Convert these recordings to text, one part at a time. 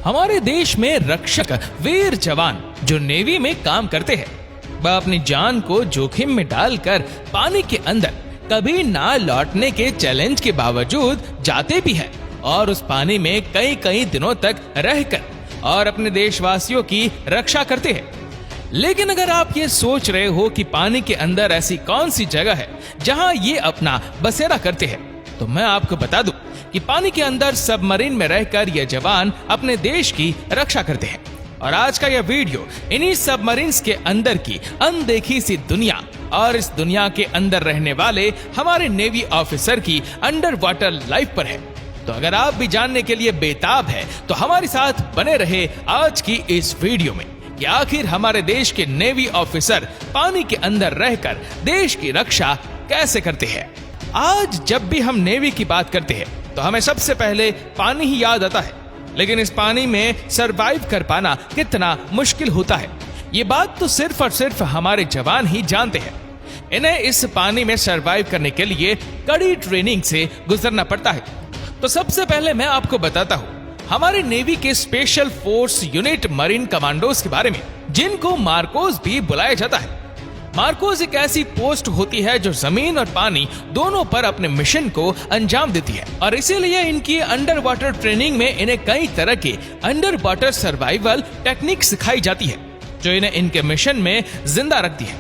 हमारे देश में रक्षक वीर जवान जो नेवी में काम करते हैं, वह अपनी जान को जोखिम में डालकर पानी के अंदर कभी ना लौटने के चैलेंज के बावजूद जाते भी हैं और उस पानी में कई कई दिनों तक रहकर और अपने देशवासियों की रक्षा करते हैं। लेकिन अगर आप ये सोच रहे हो कि पानी के अंदर ऐसी कौन सी जगह है जहां ये अपना बसेरा करते हैं, तो मैं आपको बता दूं कि पानी के अंदर सबमरीन में रहकर ये जवान अपने देश की रक्षा करते हैं। और आज का यह वीडियो इन्हीं सबमरीन्स के अंदर की अनदेखी सी दुनिया और इस दुनिया के अंदर रहने वाले हमारे नेवी ऑफिसर की अंडर वाटर लाइफ पर है। तो अगर आप भी जानने के लिए बेताब है तो हमारे साथ बने रहे आज की इस वीडियो में कि आखिर हमारे देश के नेवी ऑफिसर पानी के अंदर रहकर देश की रक्षा कैसे करते हैं। आज जब भी हम नेवी की बात करते हैं तो हमें सबसे पहले पानी ही याद आता है, लेकिन इस पानी में सरवाइव कर पाना कितना मुश्किल होता है ये बात तो सिर्फ और सिर्फ हमारे जवान ही जानते हैं। इन्हें इस पानी में सरवाइव करने के लिए कड़ी ट्रेनिंग से गुजरना पड़ता है। तो सबसे पहले मैं आपको बताता हूँ हमारे नेवी के special force unit marine commandos के बारे में, जिनको मार्कोस भी बुलाया जाता है। मार्कोस एक ऐसी पोस्ट होती है जो जमीन और पानी दोनों पर अपने मिशन को अंजाम देती है और इसीलिए इनकी अंडर वाटर ट्रेनिंग में इन्हें कई तरह के अंडर वाटर सर्वाइवल टेक्निक सिखाई जाती है जो इन्हें इनके मिशन में जिंदा रखती है।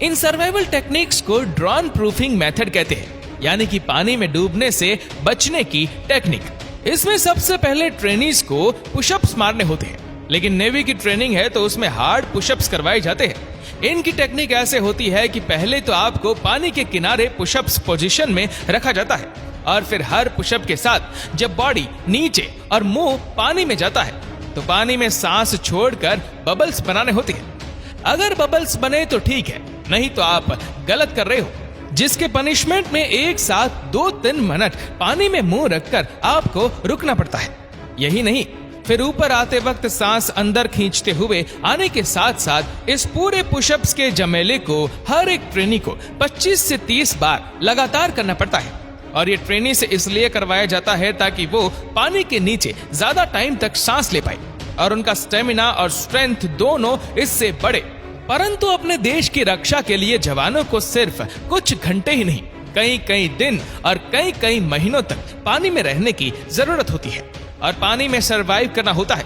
इन सर्वाइवल टेक्निक्स को ड्रोन प्रूफिंग मेथड कहते हैं, यानी कि पानी में डूबने से बचने की टेक्निक। इसमें सबसे पहले ट्रेनीज को पुशअप्स मारने होते हैं, लेकिन नेवी की ट्रेनिंग है तो उसमें हार्ड पुशअप्स करवाए जाते हैं। इनकी टेक्निक ऐसे होती है कि पहले तो आपको पानी के किनारे पुशअप्स पोजीशन में रखा जाता है और फिर हर पुशअप के साथ जब बॉडी नीचे और मुंह पानी में जाता है तो पानी में सांस छोड़कर बबल्स बनाने होते हैं। अगर बबल्स बने तो ठीक है, नहीं तो आप गलत कर रहे हो, जिसके पनिशमेंट में एक साथ 2-3 मिनट पानी में मुंह रखकर आपको रुकना पड़ता है। यही नहीं, फिर ऊपर आते वक्त सांस अंदर खींचते हुए आने के साथ साथ इस पूरे पुशअप्स के जमेले को हर एक ट्रेनी को 25 से 30 बार लगातार करना पड़ता है। और ये ट्रेनी से इसलिए करवाया जाता है ताकि वो पानी के नीचे ज्यादा टाइम तक सांस ले पाए और उनका स्टेमिना और स्ट्रेंथ दोनों इससे बढ़े। परंतु अपने देश की रक्षा के लिए जवानों को सिर्फ कुछ घंटे ही नहीं, कई कई दिन और कई कई महीनों तक पानी में रहने की जरूरत होती है और पानी में सरवाइव करना होता है।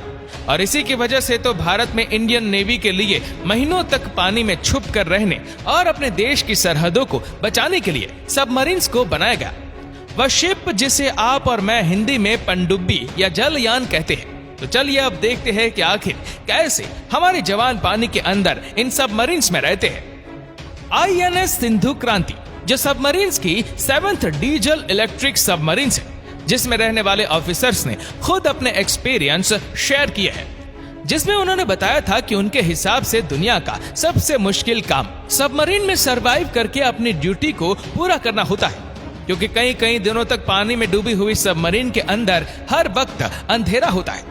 और इसी की वजह से तो भारत में इंडियन नेवी के लिए महीनों तक पानी में छुप कर रहने और अपने देश की सरहदों को बचाने के लिए सबमरीन्स को बनाया गया। वह शिप जिसे आप और मैं हिंदी में पनडुब्बी या जलयान कहते हैं। तो चलिए अब देखते हैं कि आखिर कैसे हमारे जवान पानी के अंदर इन सबमरीन्स में रहते हैं। INS सिंधु क्रांति जो सबमरीन्स की 7th डीजल इलेक्ट्रिक सबमरीन्स है, जिसमें रहने वाले ऑफिसर्स ने खुद अपने एक्सपीरियंस शेयर किए हैं, जिसमें उन्होंने बताया था कि उनके हिसाब से दुनिया का सबसे मुश्किल काम सबमरीन में सरवाइव करके अपनी ड्यूटी को पूरा करना होता है, क्योंकि कई कई दिनों तक पानी में डूबी हुई सबमरीन के अंदर हर वक्त अंधेरा होता है।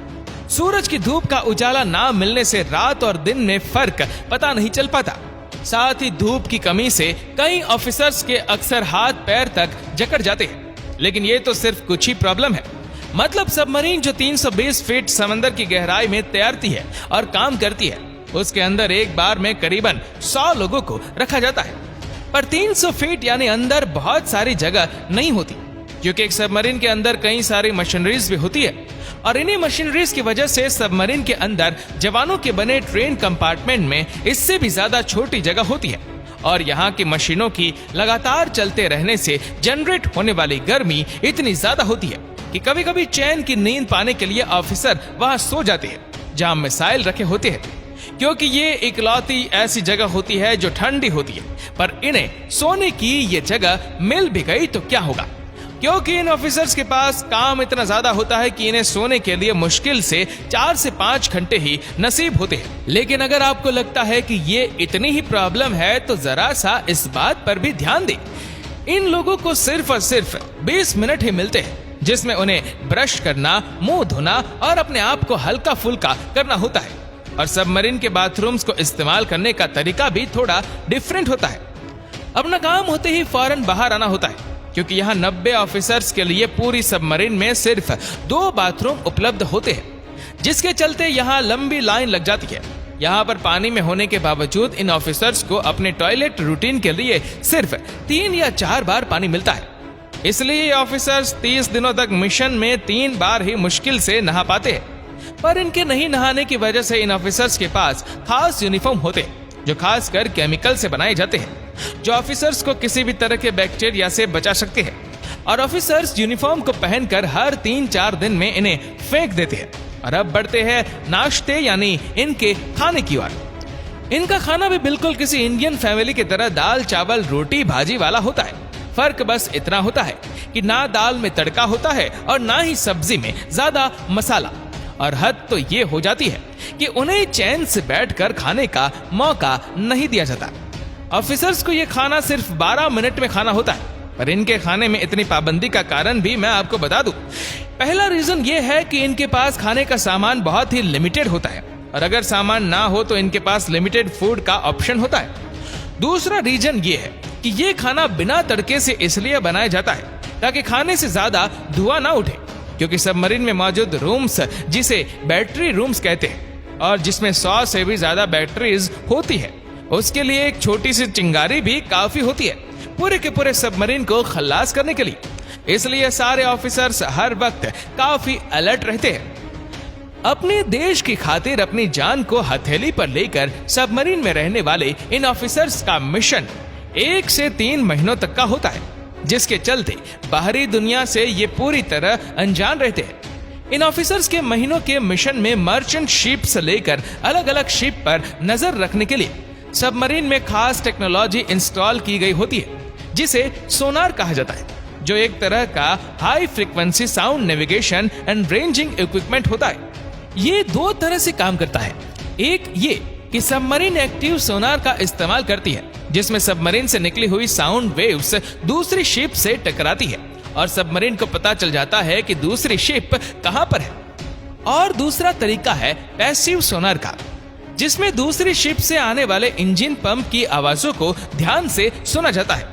सूरज की धूप का उजाला ना मिलने से रात और दिन में फर्क पता नहीं चल पाता। साथ ही धूप की कमी से कई ऑफिसर्स के अक्सर हाथ पैर तक जकड़ जाते हैं। लेकिन ये तो सिर्फ कुछ ही प्रॉब्लम है। मतलब सबमरीन जो 320 फीट समंदर की गहराई में तैरती है और काम करती है, उसके अंदर एक बार में करीबन 100 लोगों को रखा जाता है। पर 300 फीट यानी अंदर बहुत सारी जगह नहीं होती, क्योंकि एक सबमरीन के अंदर कई सारी मशीनरीज भी होती है और इन्हीं मशीनरीज की वजह से सबमरीन के अंदर जवानों के बने ट्रेन कंपार्टमेंट में इससे भी ज्यादा छोटी जगह होती है। और यहाँ की मशीनों की लगातार चलते रहने से जनरेट होने वाली गर्मी इतनी ज्यादा होती है कि कभी कभी चैन की नींद पाने के लिए ऑफिसर वहाँ सो जाते हैं जहाँ मिसाइल रखे होते हैं, क्योंकि ये इकलौती ऐसी जगह होती है जो ठंडी होती है। पर इन्हें सोने की ये जगह मिल भी गई तो क्या होगा, क्योंकि इन ऑफिसर्स के पास काम इतना ज्यादा होता है कि इन्हें सोने के लिए मुश्किल से 4 से 5 घंटे ही नसीब होते हैं। लेकिन अगर आपको लगता है कि ये इतनी ही प्रॉब्लम है तो जरा सा इस बात पर भी ध्यान दें, इन लोगों को सिर्फ और सिर्फ 20 मिनट ही मिलते हैं, जिसमें उन्हें ब्रश करना, मुंह धोना और अपने आप को हल्का फुल्का करना होता है। और सबमरीन के बाथरूम्स को इस्तेमाल करने का तरीका भी थोड़ा डिफरेंट होता है। अपना काम होते ही फौरन बाहर आना होता है, क्योंकि यहाँ 90 ऑफिसर्स के लिए पूरी सबमरीन में सिर्फ 2 बाथरूम उपलब्ध होते हैं। जिसके चलते यहाँ लंबी लाइन लग जाती है। यहाँ पर पानी में होने के बावजूद इन ऑफिसर्स को अपने टॉयलेट रूटीन के लिए सिर्फ 3 या 4 बार पानी मिलता है। इसलिए ये ऑफिसर्स 30 दिनों तक मिशन में 3 बार ही मुश्किल से नहा पाते हैं। पर इनके नहीं नहाने की वजह से इन ऑफिसर्स के पास खास यूनिफॉर्म होते हैं जो खासकर केमिकल से बनाए जाते हैं, जो ऑफिसर्स को किसी भी तरह के बैक्टीरिया से बचा सकते हैं। और ऑफिसर्स यूनिफॉर्म को पहनकर हर 3-4 दिन में इन्हें फेंक देते हैं। और अब बढ़ते हैं नाश्ते यानी इनके खाने की ओर। इनका खाना भी बिल्कुल किसी इंडियन फैमिली की तरह दाल चावल रोटी भाजी वाला होता है। फर्क बस इतना होता है कि ना दाल में तड़का होता है और ना ही सब्जी में ज्यादा मसाला। और हद तो ये हो जाती है कि उन्हें चैन से बैठकर खाने का मौका नहीं दिया जाता। ऑफिसर्स को ये खाना सिर्फ 12 मिनट में खाना होता है। पर इनके खाने में इतनी पाबंदी का कारण भी मैं आपको बता दूं। पहला रीजन ये है कि इनके पास खाने का सामान बहुत ही लिमिटेड होता है, और अगर सामान ना हो तो इनके पास लिमिटेड फूड का ऑप्शन होता है। दूसरा रीजन ये है कि ये खाना बिना तड़के से इसलिए बनाया जाता है ताकि खाने से ज्यादा धुआं ना उठे, क्योंकि सबमरीन में मौजूद रूम्स जिसे बैटरी रूम्स कहते हैं और जिसमें 100 से भी ज्यादा बैटरीज होती है, उसके लिए एक छोटी सी चिंगारी भी काफी होती है पूरे के पूरे सबमरीन को खल्लास करने के लिए। इसलिए सारे ऑफिसर्स हर वक्त काफी अलर्ट रहते हैं। अपने देश की खातिर अपनी जान को हथेली पर लेकर सबमरीन में रहने वाले इन ऑफिसर्स का मिशन 1 से 3 महीनों तक का होता है, जिसके चलते बाहरी दुनिया से ये पूरी तरह अनजान रहते हैं। इन ऑफिसर्स के महीनों के मिशन में मर्चेंट शिप से लेकर अलग अलग शिप पर नजर रखने के लिए सबमरीन में खास टेक्नोलॉजी इंस्टॉल की गई होती है, जिसे सोनार कहा जाता है, जो एक तरह का high frequency sound navigation and ranging equipment होता है। ये 2 तरह से काम करता है। एक ये कि सबमरीन एक्टिव सोनार का इस्तेमाल करती है, जिसमें सबमरीन से निकली हुई साउंड वेव्स दूसरी शिप से टकराती है और सबमरीन को पता चल जाता है कि दूसरी शिप कहां पर है। और दूसरा तरीका है पैसिव सोनार का, जिसमें दूसरी शिप से आने वाले इंजन पंप की आवाजों को ध्यान से सुना जाता है,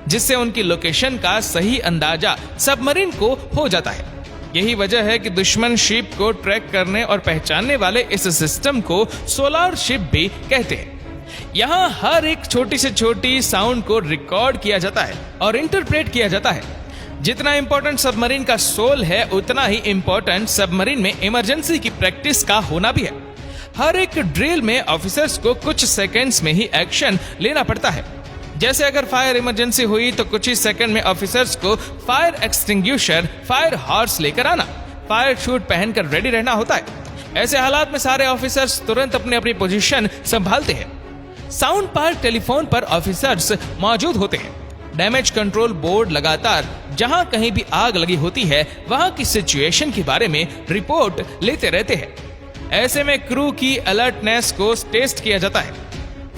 जिससे उनकी लोकेशन का सही अंदाजा सबमरीन को हो जाता है। यही वजह है कि दुश्मन शिप को ट्रैक करने और पहचानने वाले इस सिस्टम को सोलार शिप भी कहते हैं। यहाँ हर एक छोटी से छोटी साउंड को रिकॉर्ड किया जाता है और इंटरप्रेट किया जाता है। जितना इंपॉर्टेंट सबमरीन का सोल है, उतना ही इंपॉर्टेंट सबमरीन में इमरजेंसी की प्रैक्टिस का होना भी है। हर एक ड्रिल में ऑफिसर्स को कुछ सेकेंड्स में ही एक्शन लेना पड़ता है। जैसे अगर फायर इमरजेंसी हुई तो कुछ ही सेकंड में ऑफिसर्स को फायर एक्सटिंग्विशर, फायर हॉर्स लेकर आना, फायर शूट पहनकर रेडी रहना होता है। ऐसे हालात में सारे ऑफिसर्स तुरंत अपनी अपनी पोजीशन संभालते हैं। साउंड पार्क टेलीफोन पर ऑफिसर्स मौजूद होते हैं। डैमेज कंट्रोल बोर्ड लगातार जहां कहीं भी आग लगी होती है वहां की सिचुएशन के बारे में रिपोर्ट लेते रहते हैं। ऐसे में क्रू की अलर्टनेस को टेस्ट किया जाता है।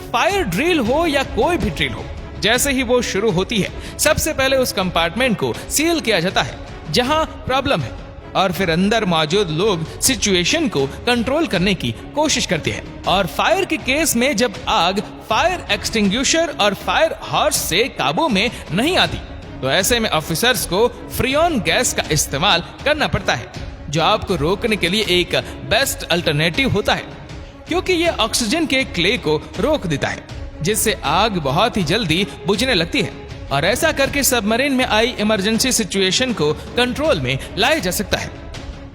फायर ड्रिल हो या कोई भी ड्रिल हो, जैसे ही वो शुरू होती है सबसे पहले उस कंपार्टमेंट को सील किया जाता है जहां प्रॉब्लम है, और फिर अंदर मौजूद लोग सिचुएशन को कंट्रोल करने की कोशिश करते हैं। और फायर के केस में जब आग फायर एक्सटिंग्विशर और फायर हॉर्स से काबू में नहीं आती, तो ऐसे में ऑफिसर्स को फ्रियोन गैस का इस्तेमाल करना पड़ता है, जो आपको रोकने के लिए एक बेस्ट अल्टरनेटिव होता है, क्योंकि ये ऑक्सीजन के क्ले को रोक देता है, जिससे आग बहुत ही जल्दी बुझने लगती है। और ऐसा करके सबमरीन में आई इमरजेंसी सिचुएशन को कंट्रोल में लाया जा सकता है।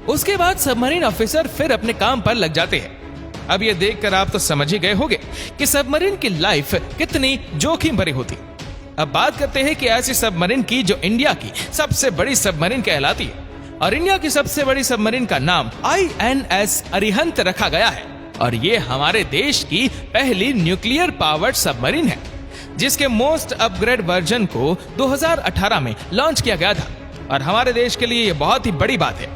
उसके बाद सबमरीन ऑफिसर फिर अपने काम पर लग जाते हैं। अब ये देखकर आप तो समझ ही गए होंगे कि सबमरीन की लाइफ कितनी जोखिम भरी होती। अब बात करते हैं कि ऐसी सबमरीन की जो इंडिया की सबसे बड़ी सबमरीन कहलाती है, और इंडिया की सबसे बड़ी सबमरीन का नाम INS अरिहंत रखा गया है। और ये हमारे देश की पहली न्यूक्लियर पावर्ड सबमरीन है, जिसके मोस्ट अपग्रेड वर्जन को 2018 में लॉन्च किया गया था। और हमारे देश के लिए ये बहुत ही बड़ी बात है।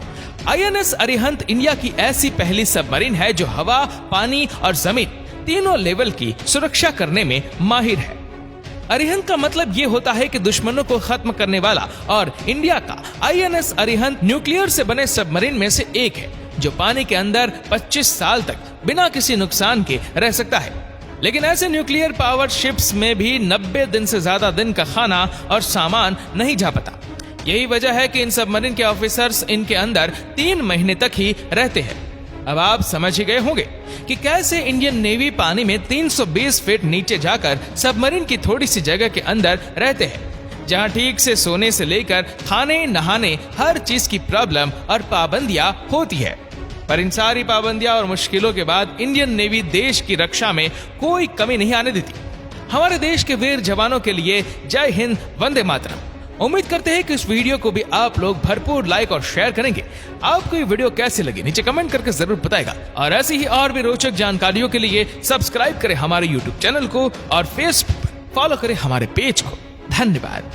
INS अरिहंत इंडिया की ऐसी पहली सबमरीन है जो हवा, पानी और जमीन तीनों लेवल की सुरक्षा करने में माहिर है। अरिहंत का मतलब ये होता है कि दुश्मनों को खत्म करने वाला, और इंडिया का INS अरिहंत न्यूक्लियर से बने सबमरीन में से एक है जो पानी के अंदर 25 साल तक बिना किसी नुकसान के रह सकता है। लेकिन ऐसे न्यूक्लियर पावर शिप्स में भी 90 दिन से ज्यादा दिन का खाना और सामान नहीं जा पाता, यही वजह है कि इन सबमरीन के ऑफिसर्स इनके अंदर 3 महीने तक ही रहते हैं। अब आप समझ ही गए होंगे कि कैसे इंडियन नेवी पानी में 320 फीट नीचे जाकर सबमरीन की थोड़ी सी जगह के अंदर रहते हैं, जहां ठीक से सोने से लेकर खाने नहाने हर चीज की प्रॉब्लम और पाबंदियां होती है। पर इन सारी पाबंदियां और मुश्किलों के बाद इंडियन नेवी देश की रक्षा में कोई कमी नहीं आने देती। हमारे देश के वीर जवानों के लिए जय हिंद, वंदे मातरम। उम्मीद करते हैं कि इस वीडियो को भी आप लोग भरपूर लाइक और शेयर करेंगे। आपको ये वीडियो कैसी लगी नीचे कमेंट करके जरूर बताएगा, और ऐसी ही और भी रोचक जानकारियों के लिए सब्सक्राइब करें हमारे YouTube चैनल को और फेसबुक पर फॉलो करें हमारे पेज को। धन्यवाद।